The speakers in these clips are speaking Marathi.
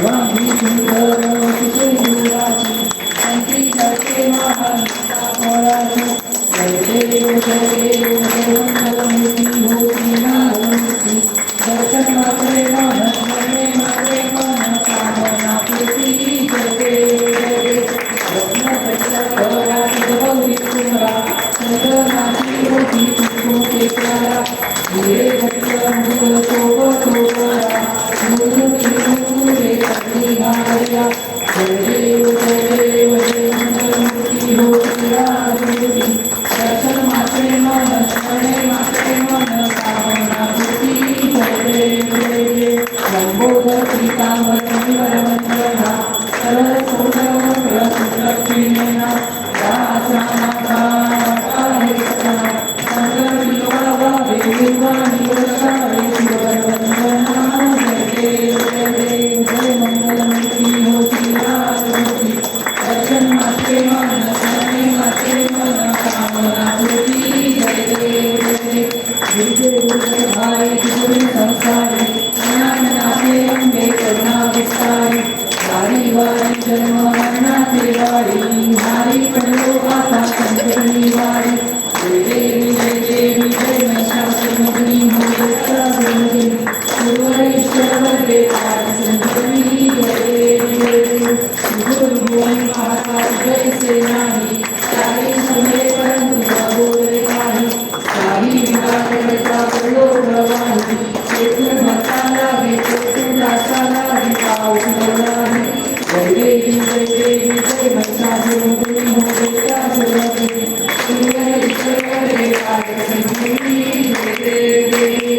सर्वांगी सुंदर सुंदराची संकी करते महानता फळाची जय देव मंगलमूर्ती होती नामूर्ती दर्शन मात्रे मन स्मरणे मात्रे मन कामना पूर्ती जय देव रत्न पराती गौरी कुमरा चंद्रनाथी होती तुमको प्यारा धीरे भक्त मुल सोबत होता जय देव मंगलमूर्ती होती राजमूर्ती दर्शन मात्रे मन स्मरणे मात्रे मन कामना पूर्ती जय देव लंबोदर पीतांबर वरवंदना सरळ सौंदर्य सुलक्षिणेना दासानाथा आहे सदा संकटी बाबा देवानी वरसावे शिववंदना जय देव मंगलमूर्ती होती राजमूर्ती दर्शन मात्रे मन स्मरणे मात्रे मन कामना पूर्ती जय देव विजय भाई गुरु संसारी ज्ञाननाथे अंबे करुणा विस्तारी वारी वारी जन्म मरणाचे वारी नारी पडलो आता संकटनी वारी जय देवी जय महिषासुरमर्दिनी हो जगदम्बे गुरुवरेश्वर वंदे संजीवनी जय देवी गुरु भुवन महाकाल जैसे नाही सारे समे परंतु बोले नाही काही विकार करता पडलो प्रवाही एकूण भक्ताला भेटो दासाला पाव नाही जय देवी जय महिषासुरमर्दिनी हो जगदम्बे गुरुवरेश्वर संजीवनी जय देवी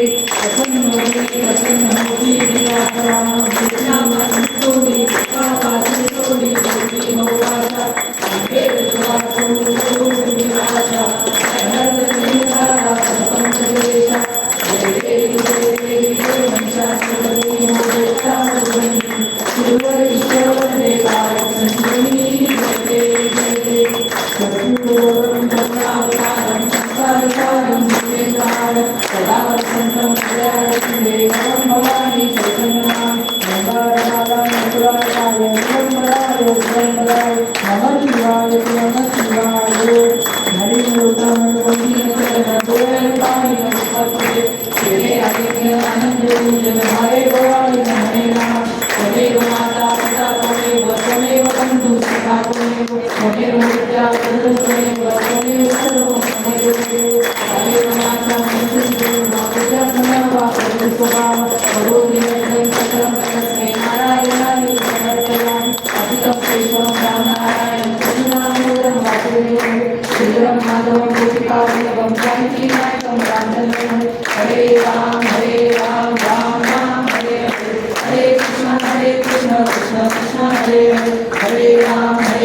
प्रसन्न होती दिवाकरा कृष्णा सोडी पापा सोडी सोडी मोवाचा अंबेर सोडी निराशा अनंत निराला पंचदेशा जय देवी जय महिषासुरमर्दिनी हो जगदम्बे गुरुवरेश्वर संजीवनी जय देवी सद्गुरुवरं करुणावतारं संसारसारं भूतेन्द्राणं सदा वसन्तं देवं भवानी चैतन्यनां मंगलमाला मंगलाय मंगलाय मंगलाय नमः शिवाय हरि मूर्तं वंदे चरण पाणि नमस्ते तेरे आदित्य आनंद जन हरे भवानी हरे राम त्वमेव माता पिता त्वमेव त्वमेव बन्धु सखा त्वमेव विद्या गुरु त्वमेव सर्वं त्वमेव हरे माता मंत्र माता धनवा स्वभाव करोमि सकलं तस्मै नारायणाय समर्पयामि अभितं केशवं रामनारायणं कृष्णामूलं वासुदेवं श्रीराम माधवं गोपिकावल्लभं जानकीनाथं रामचन्द्रं हरे राम राम राम हरे हरे हरे कृष्ण कृष्ण कृष्ण हरे हरे